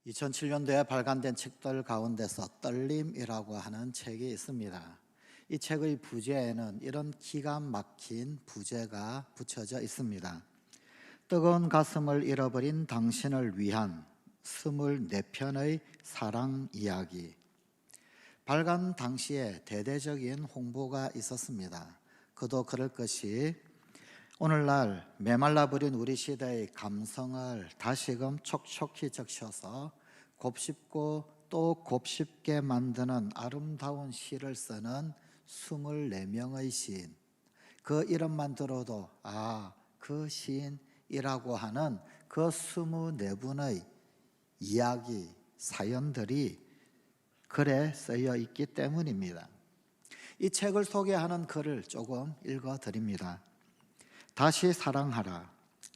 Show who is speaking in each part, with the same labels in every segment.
Speaker 1: 2007년도에 발간된 책들 가운데서 떨림이라고 하는 책이 있습니다. 이 책의 부제에는 이런 기가 막힌 부제가 붙여져 있습니다. 뜨거운 가슴을 잃어버린 당신을 위한 24편의 사랑 이야기. 발간 당시에 대대적인 홍보가 있었습니다. 그도 그럴 것이 오늘날 메말라버린 우리 시대의 감성을 다시금 촉촉히 적셔서 곱씹고 또 곱씹게 만드는 아름다운 시를 쓰는 24명의 시인. 그 이름만 들어도 그 시인이라고 하는 그 24분의 이야기, 사연들이 글에 쓰여 있기 때문입니다. 이 책을 소개하는 글을 조금 읽어드립니다. 다시 사랑하라.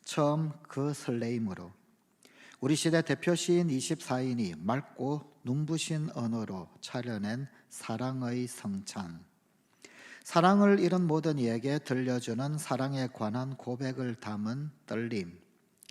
Speaker 1: 처음 그 설레임으로. 우리 시대 대표 시인 24인이 맑고 눈부신 언어로 차려낸 사랑의 성찬. 사랑을 잃은 모든 이에게 들려주는 사랑에 관한 고백을 담은 떨림.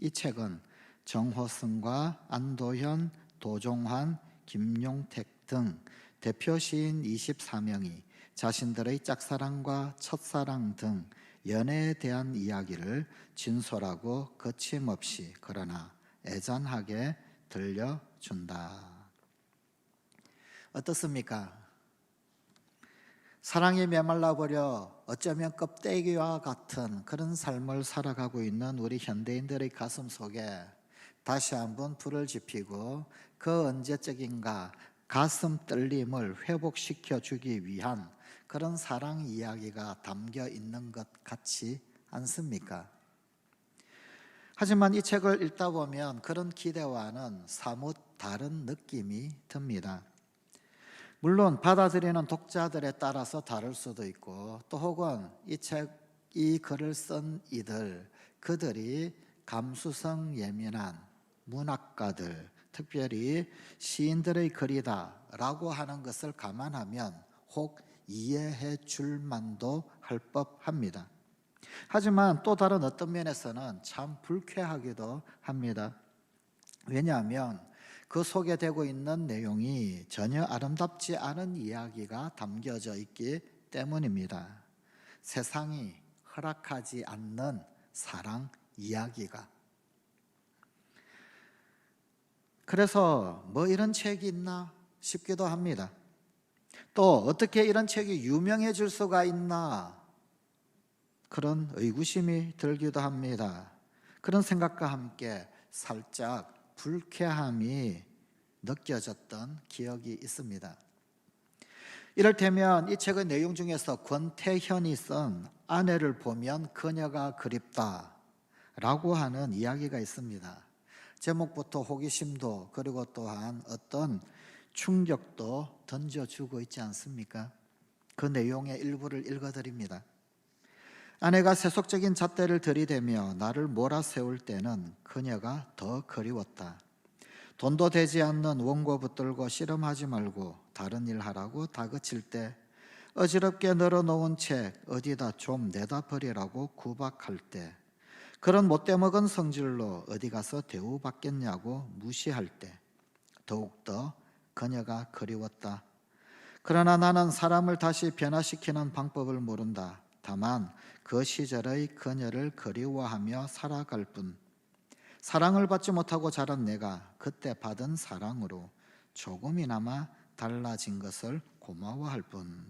Speaker 1: 이 책은 정호승과 안도현, 도종환, 김용택 등 대표 시인 24명이 자신들의 짝사랑과 첫사랑 등 연애에 대한 이야기를 진솔하고 거침없이 그러나 애잔하게 들려준다. 어떻습니까? 사랑에 메말라버려 어쩌면 껍데기와 같은 그런 삶을 살아가고 있는 우리 현대인들의 가슴 속에 다시 한번 불을 지피고 그 언제적인가 가슴 떨림을 회복시켜 주기 위한 그런 사랑 이야기가 담겨 있는 것 같지 않습니까? 하지만 이 책을 읽다 보면 그런 기대와는 사뭇 다른 느낌이 듭니다. 물론 받아들이는 독자들에 따라서 다를 수도 있고 또 혹은 이 글을 쓴 그들이 감수성 예민한 문학가들, 특별히 시인들의 글이다라고 하는 것을 감안하면 혹 이해해 줄 만도 할 법합니다. 하지만 또 다른 어떤 면에서는 참 불쾌하기도 합니다. 왜냐하면 그 속에 되고 있는 내용이 전혀 아름답지 않은 이야기가 담겨져 있기 때문입니다. 세상이 허락하지 않는 사랑 이야기가. 그래서 뭐 이런 책이 있나 싶기도 합니다. 또 어떻게 이런 책이 유명해질 수가 있나 그런 의구심이 들기도 합니다. 그런 생각과 함께 살짝 불쾌함이 느껴졌던 기억이 있습니다. 이를테면 이 책의 내용 중에서 권태현이 쓴 아내를 보면 그녀가 그립다라고 하는 이야기가 있습니다. 제목부터 호기심도 그리고 또한 어떤 충격도 던져주고 있지 않습니까? 그 내용의 일부를 읽어드립니다. 아내가 세속적인 잣대를 들이대며 나를 몰아세울 때는 그녀가 더 그리웠다. 돈도 되지 않는 원고 붙들고 씨름하지 말고 다른 일 하라고 다그칠 때, 어지럽게 널어놓은 책 어디다 좀 내다 버리라고 구박할 때, 그런 못돼먹은 성질로 어디 가서 대우받겠냐고 무시할 때 더욱더 그녀가 그리웠다. 그러나 나는 사람을 다시 변화시키는 방법을 모른다. 다만 그 시절의 그녀를 그리워하며 살아갈 뿐. 사랑을 받지 못하고 자란 내가 그때 받은 사랑으로 조금이나마 달라진 것을 고마워할 뿐.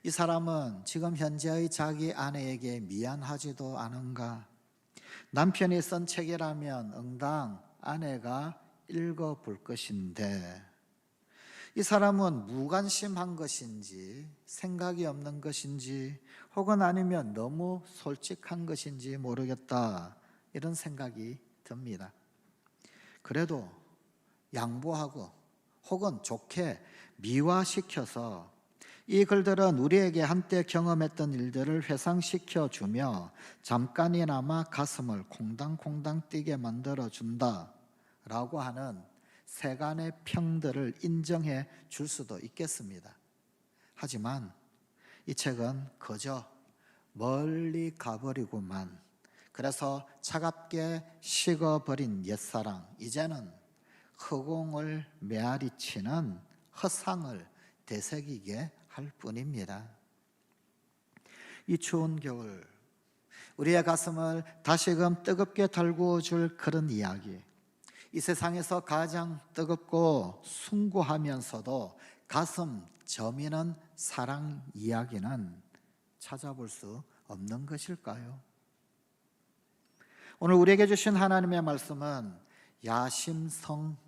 Speaker 1: 이 사람은 지금 현재의 자기 아내에게 미안하지도 않은가? 남편이 쓴 책이라면 응당 아내가 읽어볼 것인데 이 사람은 무관심한 것인지 생각이 없는 것인지 혹은 아니면 너무 솔직한 것인지 모르겠다 이런 생각이 듭니다. 그래도 양보하고 혹은 좋게 미화시켜서 이 글들은 우리에게 한때 경험했던 일들을 회상시켜주며 잠깐이나마 가슴을 콩당콩당 뛰게 만들어준다라고 하는 세간의 평들을 인정해 줄 수도 있겠습니다. 하지만 이 책은 그저 멀리 가버리고만 그래서 차갑게 식어버린 옛사랑, 이제는 허공을 메아리 치는 허상을 되새기게 할 뿐입니다. 이 추운 겨울 우리의 가슴을 다시금 뜨겁게 달구어 줄 그런 이야기, 이 세상에서 가장 뜨겁고 숭고하면서도 가슴 저미는 사랑 이야기는 찾아볼 수 없는 것일까요? 오늘 우리에게 주신 하나님의 말씀은 야심성유희라는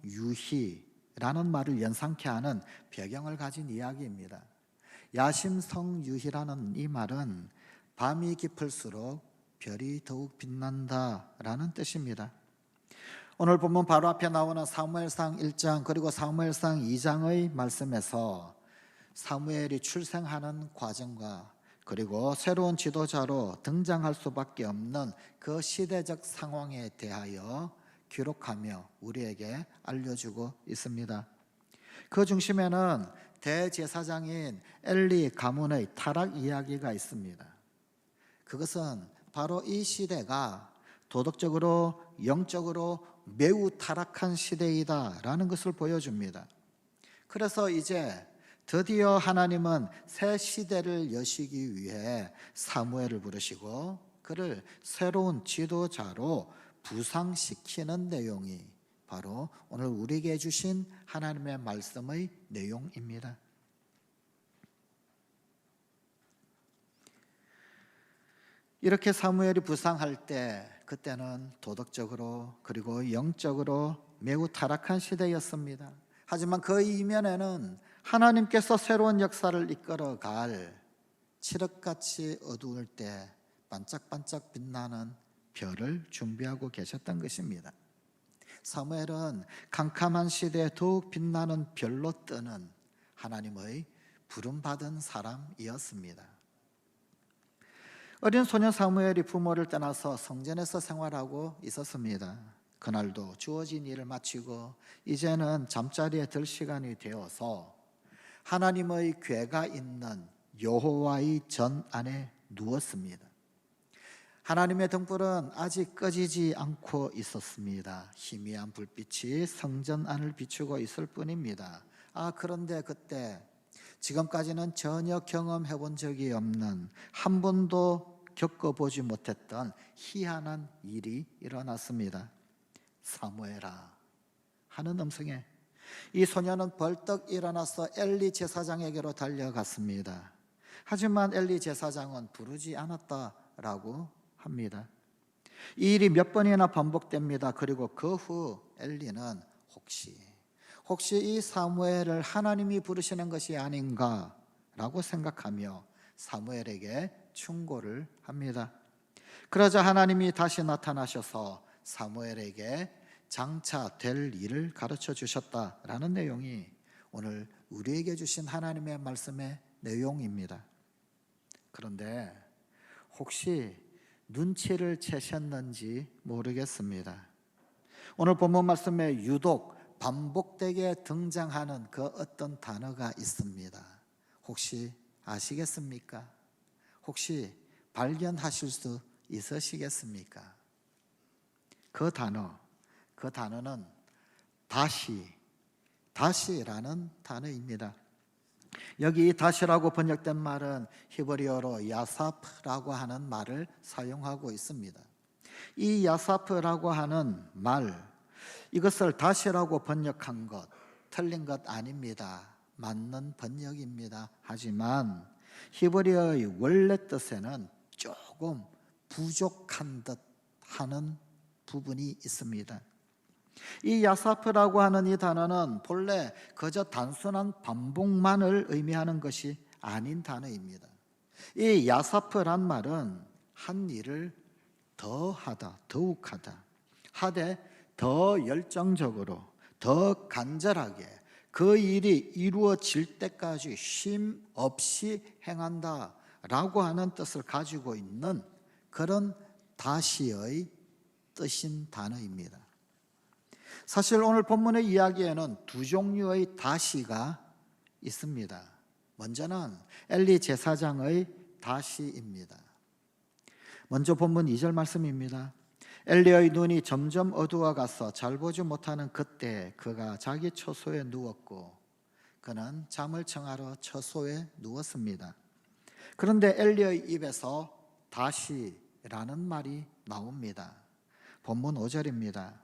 Speaker 1: 말을 연상케 하는 배경을 가진 이야기입니다. 야심성유희라는 이 말은 밤이 깊을수록 별이 더욱 빛난다라는 뜻입니다. 오늘 본문 바로 앞에 나오는 사무엘상 1장 그리고 사무엘상 2장의 말씀에서 사무엘이 출생하는 과정과 그리고 새로운 지도자로 등장할 수밖에 없는 그 시대적 상황에 대하여 기록하며 우리에게 알려주고 있습니다. 그 중심에는 대제사장인 엘리 가문의 타락 이야기가 있습니다. 그것은 바로 이 시대가 도덕적으로 영적으로 매우 타락한 시대이다라는 것을 보여줍니다. 그래서 이제 드디어 하나님은 새 시대를 여시기 위해 사무엘을 부르시고 그를 새로운 지도자로 부상시키는 내용이 바로 오늘 우리에게 주신 하나님의 말씀의 내용입니다. 이렇게 사무엘이 부상할 때 그때는 도덕적으로 그리고 영적으로 매우 타락한 시대였습니다. 하지만 그 이면에는 하나님께서 새로운 역사를 이끌어갈 칠흑같이 어두울 때 반짝반짝 빛나는 별을 준비하고 계셨던 것입니다. 사무엘은 캄캄한 시대에 더욱 빛나는 별로 뜨는 하나님의 부름받은 사람이었습니다. 어린 소년 사무엘이 부모를 떠나서 성전에서 생활하고 있었습니다. 그날도 주어진 일을 마치고 이제는 잠자리에 들 시간이 되어서 하나님의 궤가 있는 여호와의 전 안에 누웠습니다. 하나님의 등불은 아직 꺼지지 않고 있었습니다. 희미한 불빛이 성전 안을 비추고 있을 뿐입니다. 그런데 그때 지금까지는 전혀 경험해 본 적이 없는, 한 번도 겪어보지 못했던 희한한 일이 일어났습니다. 사무엘아 하는 음성에 이 소년은 벌떡 일어나서 엘리 제사장에게로 달려갔습니다. 하지만 엘리 제사장은 부르지 않았다라고 합니다. 이 일이 몇 번이나 반복됩니다. 그리고 그 후 엘리는 혹시 이 사무엘을 하나님이 부르시는 것이 아닌가라고 생각하며 사무엘에게 충고를 합니다. 그러자 하나님이 다시 나타나셔서 사무엘에게 장차 될 일을 가르쳐 주셨다라는 내용이 오늘 우리에게 주신 하나님의 말씀의 내용입니다. 그런데 혹시 눈치를 채셨는지 모르겠습니다. 오늘 본문 말씀에 유독 반복되게 등장하는 그 어떤 단어가 있습니다. 혹시 아시겠습니까? 혹시 발견하실 수 있으시겠습니까? 그 단어는 다시라는 단어입니다. 여기 이 다시라고 번역된 말은 히브리어로 야사프라고 하는 말을 사용하고 있습니다. 이 야사프라고 하는 말, 이것을 다시라고 번역한 것 틀린 것 아닙니다. 맞는 번역입니다. 하지만 히브리어의 원래 뜻에는 조금 부족한 듯 하는 부분이 있습니다. 이 야사프라고 하는 이 단어는 본래 그저 단순한 반복만을 의미하는 것이 아닌 단어입니다. 이 야사프란 말은 한 일을 더욱하다, 하되 더 열정적으로, 더 간절하게 그 일이 이루어질 때까지 쉼 없이 행한다 라고 하는 뜻을 가지고 있는 그런 다시의 뜻인 단어입니다. 사실 오늘 본문의 이야기에는 두 종류의 다시가 있습니다. 먼저는 엘리 제사장의 다시입니다. 먼저 본문 2절 말씀입니다. 엘리의 눈이 점점 어두워가서 잘 보지 못하는 그때 그가 자기 처소에 누웠고 그는 잠을 청하러 처소에 누웠습니다. 그런데 엘리의 입에서 다시라는 말이 나옵니다. 본문 5절입니다.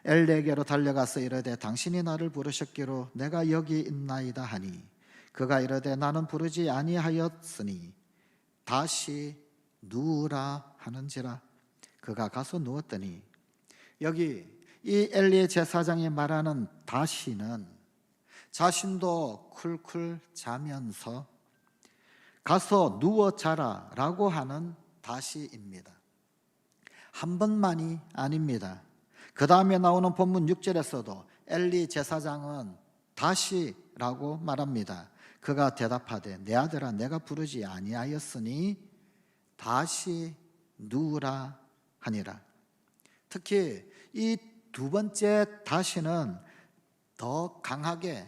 Speaker 1: 엘리에게로 달려가서 이르되 당신이 나를 부르셨기로 내가 여기 있나이다 하니 그가 이르되 나는 부르지 아니하였으니 다시 누우라 하는지라. 그가 가서 누웠더니, 여기 이 엘리의 제사장이 말하는 다시는 자신도 쿨쿨 자면서 가서 누워 자라 라고 하는 다시입니다. 한 번만이 아닙니다. 그 다음에 나오는 본문 6절에서도 엘리 제사장은 다시라고 말합니다. 그가 대답하되 내 아들아 내가 부르지 아니하였으니 다시 누우라 하니라. 특히 이 두 번째 다시는 더 강하게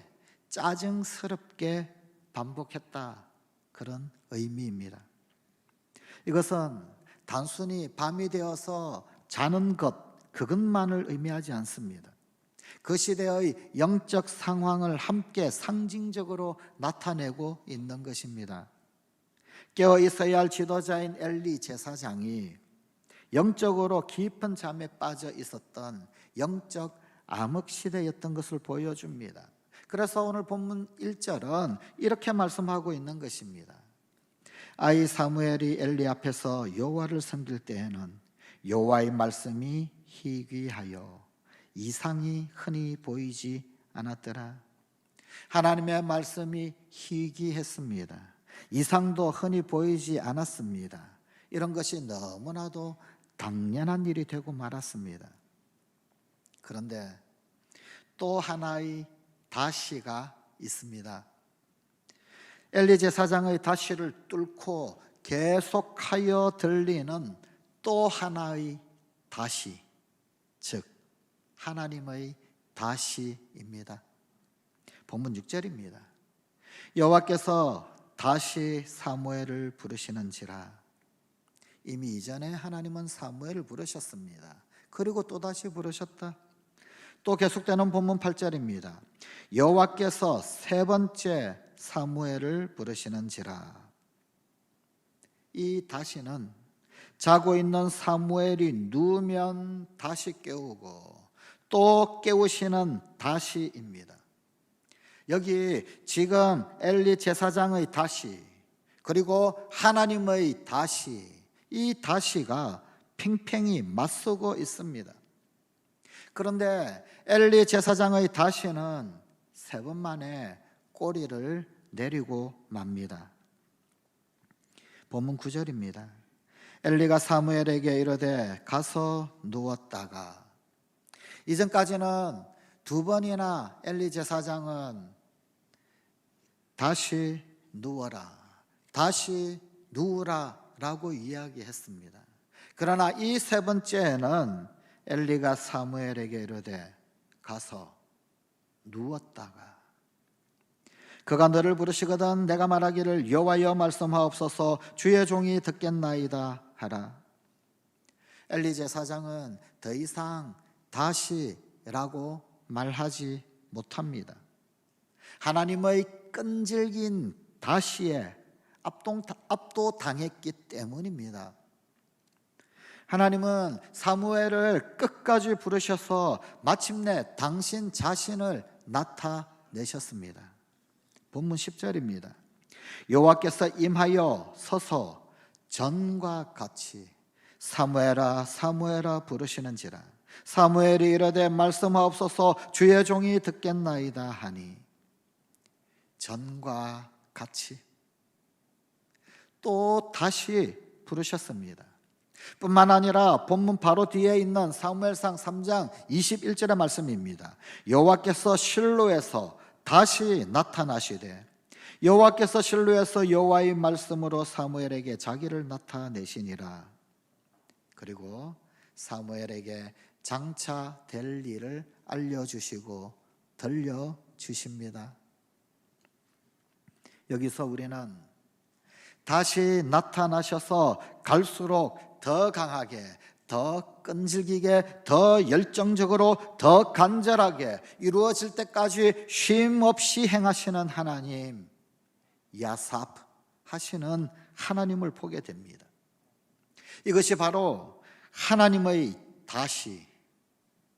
Speaker 1: 짜증스럽게 반복했다, 그런 의미입니다. 이것은 단순히 밤이 되어서 자는 것 그것만을 의미하지 않습니다. 그 시대의 영적 상황을 함께 상징적으로 나타내고 있는 것입니다. 깨어 있어야 할 지도자인 엘리 제사장이 영적으로 깊은 잠에 빠져 있었던 영적 암흑 시대였던 것을 보여줍니다. 그래서 오늘 본문 1절은 이렇게 말씀하고 있는 것입니다. 아이 사무엘이 엘리 앞에서 여호와를 섬길 때에는 여호와의 말씀이 희귀하여 이상이 흔히 보이지 않았더라. 하나님의 말씀이 희귀했습니다. 이상도 흔히 보이지 않았습니다. 이런 것이 너무나도 당연한 일이 되고 말았습니다. 그런데 또 하나의 다시가 있습니다. 엘리 제사장의 다시를 뚫고 계속하여 들리는 또 하나의 다시, 즉 하나님의 다시입니다. 본문 6절입니다. 여호와께서 다시 사무엘을 부르시는지라. 이미 이전에 하나님은 사무엘을 부르셨습니다. 그리고 또다시 부르셨다. 또 계속되는 본문 8절입니다. 여호와께서 세 번째 사무엘을 부르시는지라. 이 다시는 자고 있는 사무엘이 누우면 다시 깨우고 또 깨우시는 다시입니다. 여기 지금 엘리 제사장의 다시, 그리고 하나님의 다시, 이 다시가 팽팽히 맞서고 있습니다. 그런데 엘리 제사장의 다시는 세 번 만에 꼬리를 내리고 맙니다. 본문 9절입니다. 엘리가 사무엘에게 이르되 가서 누웠다가. 이전까지는 두 번이나 엘리 제사장은 다시 누워라, 다시 누우라 라고 이야기했습니다. 그러나 이 세 번째에는 엘리가 사무엘에게 이르되 가서 누웠다가. 그가 너를 부르시거든 내가 말하기를 여호와여 말씀하옵소서 주의 종이 듣겠나이다 하라. 엘리 제사장은 더 이상 다시라고 말하지 못합니다. 하나님의 끈질긴 다시에 압도당했기 때문입니다. 하나님은 사무엘을 끝까지 부르셔서 마침내 당신 자신을 나타내셨습니다. 본문 10절입니다. 여호와께서 임하여 서서 전과 같이 사무엘아 사무엘아 부르시는지라. 사무엘이 이르되 말씀하옵소서 주의 종이 듣겠나이다 하니. 전과 같이 또 다시 부르셨습니다. 뿐만 아니라 본문 바로 뒤에 있는 사무엘상 3장 21절의 말씀입니다. 여호와께서 실로에서 다시 나타나시되 여호와께서 실로에서 여호와의 말씀으로 사무엘에게 자기를 나타내시니라. 그리고 사무엘에게 장차 될 일을 알려주시고 들려주십니다. 여기서 우리는 다시 나타나셔서 갈수록 더 강하게, 더 끈질기게, 더 열정적으로, 더 간절하게 이루어질 때까지 쉼 없이 행하시는 하나님, 야삽 하시는 하나님을 보게 됩니다. 이것이 바로 하나님의 다시,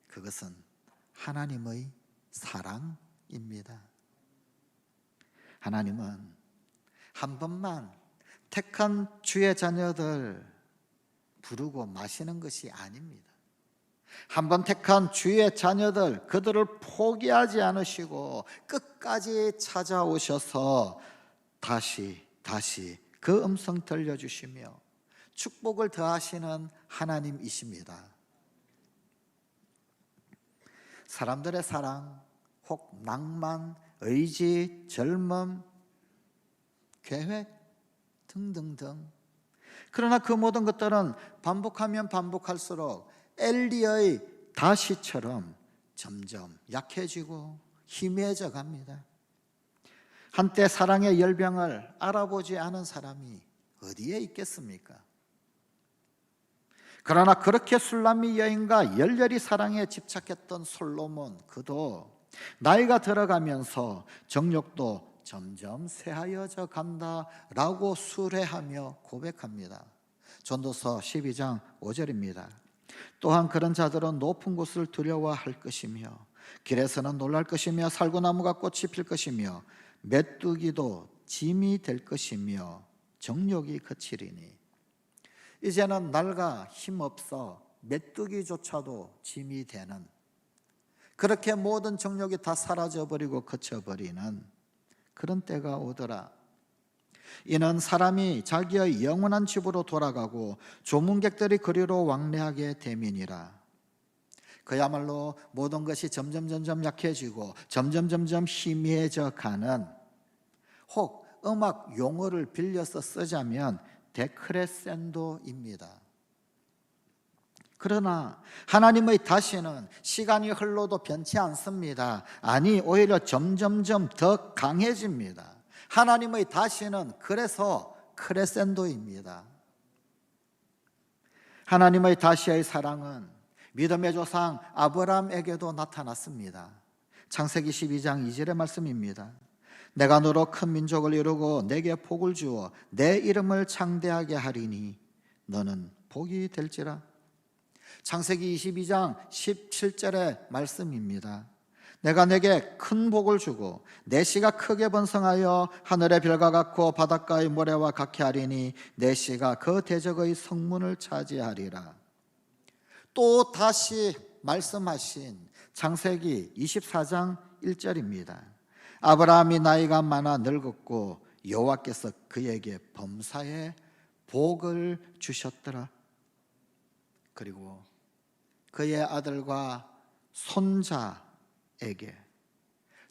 Speaker 1: 그것은 하나님의 사랑입니다. 하나님은 한 번만 택한 주의 자녀들 부르고 마시는 것이 아닙니다. 한 번 택한 주의 자녀들, 그들을 포기하지 않으시고 끝까지 찾아오셔서 다시 그 음성 들려주시며 축복을 더하시는 하나님이십니다. 사람들의 사랑, 혹 낭만, 의지, 젊음, 계획 등등등. 그러나 그 모든 것들은 반복하면 반복할수록 엘리의 다시처럼 점점 약해지고 희미해져 갑니다. 한때 사랑의 열병을 알아보지 않은 사람이 어디에 있겠습니까? 그러나 그렇게 술람미 여인과 열렬히 사랑에 집착했던 솔로몬, 그도 나이가 들어가면서 정욕도 점점 쇠하여져 간다라고 수레하며 고백합니다. 전도서 12장 5절입니다. 또한 그런 자들은 높은 곳을 두려워할 것이며 길에서는 놀랄 것이며 살구나무가 꽃이 필 것이며 메뚜기도 짐이 될 것이며 정욕이 그치리니. 이제는 낡아 힘없어 메뚜기조차도 짐이 되는, 그렇게 모든 정욕이 다 사라져버리고 그쳐버리는 그런 때가 오더라. 이는 사람이 자기의 영원한 집으로 돌아가고 조문객들이 그리로 왕래하게 됨이니라. 그야말로 모든 것이 점점 약해지고 점점 희미해져 가는, 혹 음악 용어를 빌려서 쓰자면 데크레센도입니다. 그러나 하나님의 다시는 시간이 흘러도 변치 않습니다. 아니, 오히려 점점 더 강해집니다. 하나님의 다시는 그래서 크레센도입니다. 하나님의 다시의 사랑은 믿음의 조상 아브라함에게도 나타났습니다. 창세기 12장 2절의 말씀입니다. 내가 너로 큰 민족을 이루고 내게 복을 주어 내 이름을 창대하게 하리니 너는 복이 될지라. 창세기 22장 17절의 말씀입니다. 내가 내게 큰 복을 주고 내 씨가 크게 번성하여 하늘의 별과 같고 바닷가의 모래와 같게 하리니 내 씨가 그 대적의 성문을 차지하리라. 또 다시 말씀하신 창세기 24장 1절입니다. 아브라함이 나이가 많아 늙었고 여호와께서 그에게 범사에 복을 주셨더라. 그리고 그의 아들과 손자에게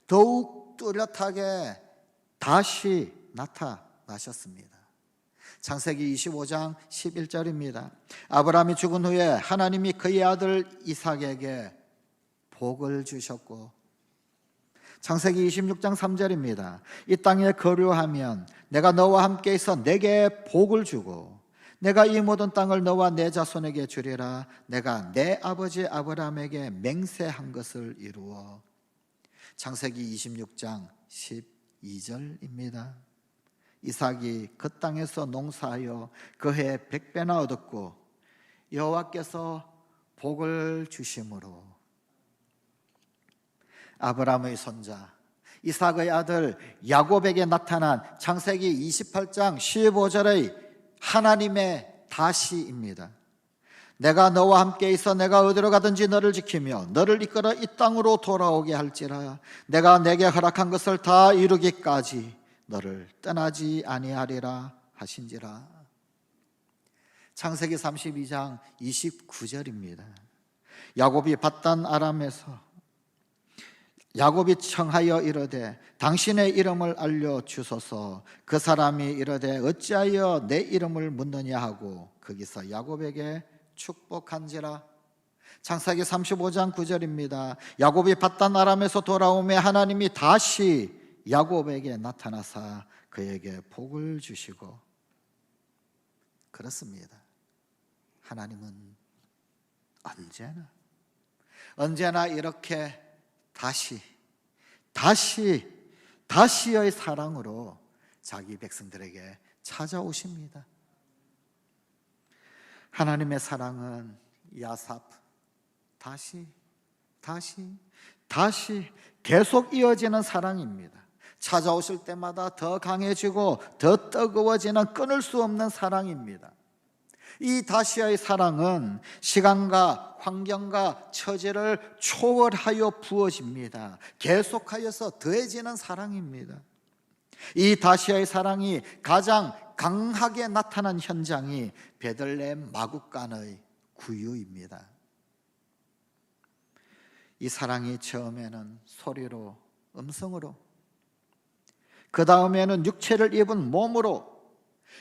Speaker 1: 더욱 뚜렷하게 다시 나타나셨습니다. 창세기 25장 11절입니다. 아브라함이 죽은 후에 하나님이 그의 아들 이삭에게 복을 주셨고, 창세기 26장 3절입니다. 이 땅에 거류하면 내가 너와 함께 있어 내게 복을 주고 내가 이 모든 땅을 너와 내 자손에게 주리라. 내가 내 아버지 아브라함에게 맹세한 것을 이루어. 창세기 26장 12절입니다. 이삭이 그 땅에서 농사하여 그해 100배나 얻었고 여호와께서 복을 주심으로 아브라함의 손자 이삭의 아들 야곱에게 나타난 창세기 28장 15절의 하나님의 다시입니다. 내가 너와 함께 있어 내가 어디로 가든지 너를 지키며 너를 이끌어 이 땅으로 돌아오게 할지라. 내가 내게 허락한 것을 다 이루기까지 너를 떠나지 아니하리라 하신지라. 창세기 32장 29절입니다. 야곱이 밧단 아람에서 야곱이 청하여 이르되 당신의 이름을 알려주소서. 그 사람이 이르되 어찌하여 내 이름을 묻느냐 하고 거기서 야곱에게 축복한지라. 창세기 35장 9절입니다. 야곱이 밧단 아람에서 돌아오매 하나님이 다시 야곱에게 나타나사 그에게 복을 주시고. 그렇습니다. 하나님은 언제나 이렇게 다시의 사랑으로 자기 백성들에게 찾아오십니다. 하나님의 사랑은 야사프, 다시 계속 이어지는 사랑입니다. 찾아오실 때마다 더 강해지고 더 뜨거워지는 끊을 수 없는 사랑입니다. 이 다시의 사랑은 시간과 환경과 처지를 초월하여 부어집니다. 계속하여서 더해지는 사랑입니다. 이 다시의 사랑이 가장 강하게 나타난 현장이 베들레헴 마구간의 구유입니다. 이 사랑이 처음에는 소리로, 음성으로, 그 다음에는 육체를 입은 몸으로,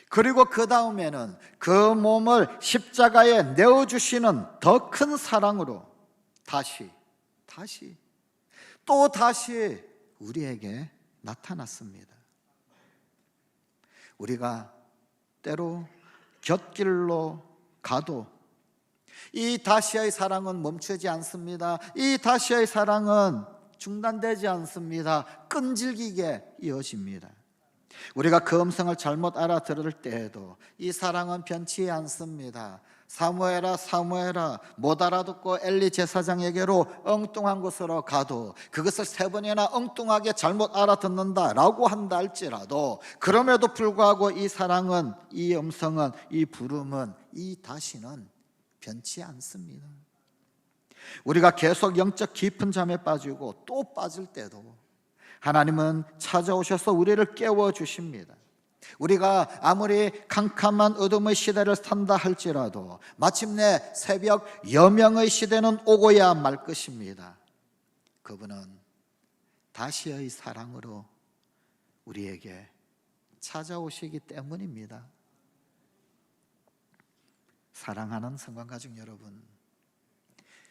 Speaker 1: 그리고 그 다음에는 그 몸을 십자가에 내어주시는 더 큰 사랑으로 또 다시 우리에게 나타났습니다. 우리가 때로 곁길로 가도 이 다시의 사랑은 멈추지 않습니다. 이 다시의 사랑은 중단되지 않습니다. 끈질기게 이어집니다. 우리가 그 음성을 잘못 알아들을 때에도 이 사랑은 변치 않습니다. 사무엘아 못 알아듣고 엘리 제사장에게로 엉뚱한 곳으로 가도 그것을 3번이나 엉뚱하게 잘못 알아듣는다라고 한다 할지라도 그럼에도 불구하고 이 사랑은, 이 음성은, 이 부름은, 이 다시는 변치 않습니다. 우리가 계속 영적 깊은 잠에 빠지고 또 빠질 때도 하나님은 찾아오셔서 우리를 깨워주십니다. 우리가 아무리 캄캄한 어둠의 시대를 산다 할지라도 마침내 새벽 여명의 시대는 오고야 말 것입니다. 그분은 다시의 사랑으로 우리에게 찾아오시기 때문입니다. 사랑하는 성관가족 여러분,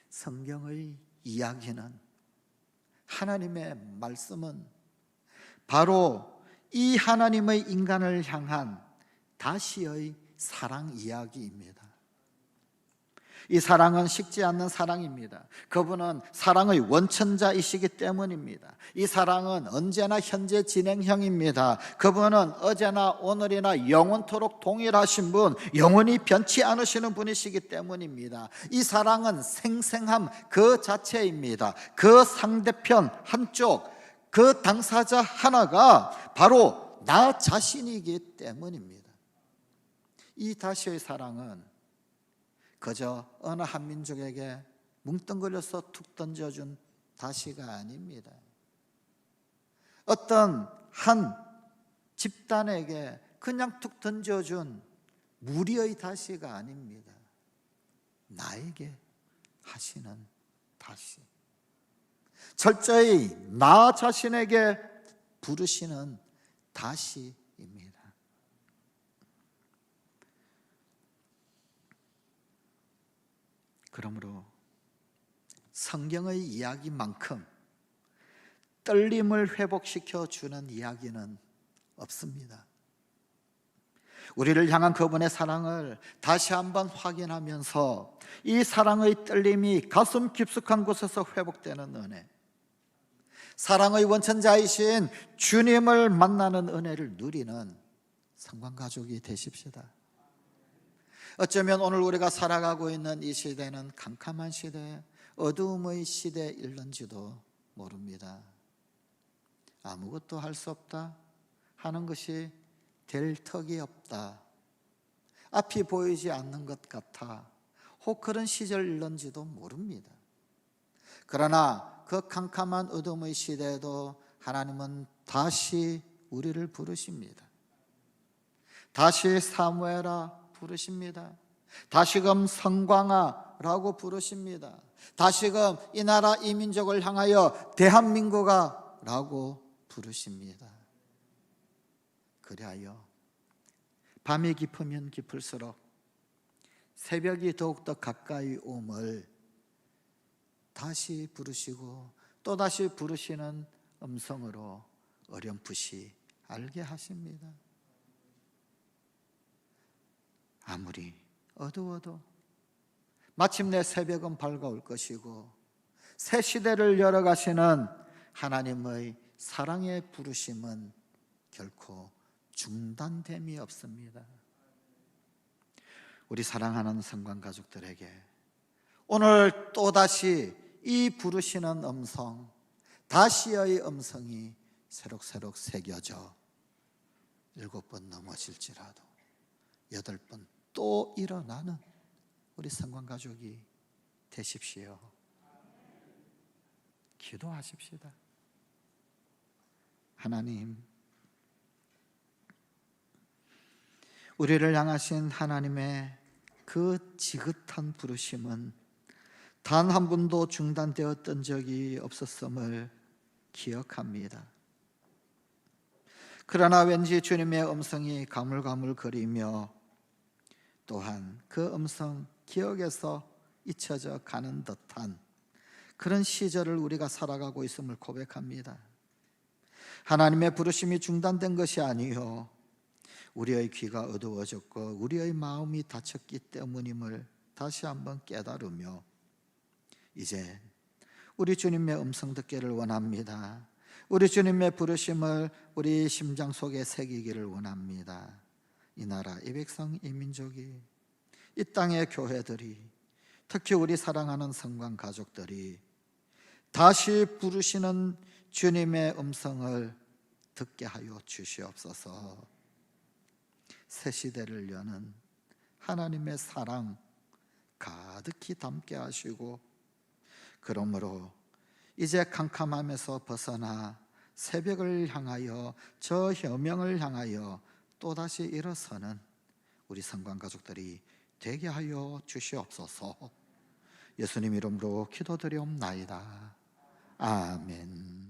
Speaker 1: 성경의 이야기는, 하나님의 말씀은 바로 이 하나님의 인간을 향한 다시의 사랑 이야기입니다. 이 사랑은 식지 않는 사랑입니다. 그분은 사랑의 원천자이시기 때문입니다. 이 사랑은 언제나 현재 진행형입니다. 그분은 어제나 오늘이나 영원토록 동일하신 분, 영원히 변치 않으시는 분이시기 때문입니다. 이 사랑은 생생함 그 자체입니다. 그 상대편 한쪽, 그 당사자 하나가 바로 나 자신이기 때문입니다. 이 다시의 사랑은 그저 어느 한 민족에게 뭉뚱그려서 툭 던져준 다시가 아닙니다. 어떤 한 집단에게 그냥 툭 던져준 무리의 다시가 아닙니다. 나에게 하시는 다시, 철저히 나 자신에게 부르시는 다시입니다. 그러므로 성경의 이야기만큼 떨림을 회복시켜 주는 이야기는 없습니다. 우리를 향한 그분의 사랑을 다시 한번 확인하면서 이 사랑의 떨림이 가슴 깊숙한 곳에서 회복되는 은혜, 사랑의 원천자이신 주님을 만나는 은혜를 누리는 성관가족이 되십시다. 어쩌면 오늘 우리가 살아가고 있는 이 시대는 캄캄한 시대, 어두움의 시대일는지도 모릅니다. 아무것도 할 수 없다 하는 것이 될 턱이 없다, 앞이 보이지 않는 것 같아, 혹 그런 시절일는지도 모릅니다. 그러나 그 캄캄한 어둠의 시대에도 하나님은 다시 우리를 부르십니다. 다시 사무엘아 부르십니다. 다시금 성광아라고 부르십니다. 다시금 이 나라 이 민족을 향하여 대한민국아 라고 부르십니다. 그리하여 밤이 깊으면 깊을수록 새벽이 더욱더 가까이 옴을 다시 부르시고 또다시 부르시는 음성으로 어렴풋이 알게 하십니다. 아무리 어두워도, 마침내 새벽은 밝아올 것이고 새 시대를 열어가시는 하나님의 사랑의 부르심은 결코 중단됨이 없습니다. 우리 사랑하는 성관 가족들에게 오늘 또다시 이 부르시는 음성, 다시의 음성이 새록새록 새겨져 7번 넘어질지라도 8번 또 일어나는 우리 성관 가족이 되십시오. 기도하십시다. 하나님, 우리를 향하신 하나님의 그 지긋한 부르심은 단 한 번도 중단되었던 적이 없었음을 기억합니다. 그러나 왠지 주님의 음성이 가물가물거리며 또한 그 음성 기억에서 잊혀져 가는 듯한 그런 시절을 우리가 살아가고 있음을 고백합니다. 하나님의 부르심이 중단된 것이 아니요 우리의 귀가 어두워졌고 우리의 마음이 닫혔기 때문임을 다시 한번 깨달으며 이제 우리 주님의 음성 듣기를 원합니다. 우리 주님의 부르심을 우리 심장 속에 새기기를 원합니다. 이 나라, 이 백성, 이 민족이, 이 땅의 교회들이, 특히 우리 사랑하는 성관 가족들이 다시 부르시는 주님의 음성을 듣게 하여 주시옵소서. 새 시대를 여는 하나님의 사랑 가득히 담게 하시고, 그러므로 이제 캄캄함에서 벗어나 새벽을 향하여, 저 혁명을 향하여 또다시 일어서는 우리 성관 가족들이 되게 하여 주시옵소서. 예수님 이름으로 기도드리옵나이다. 아멘.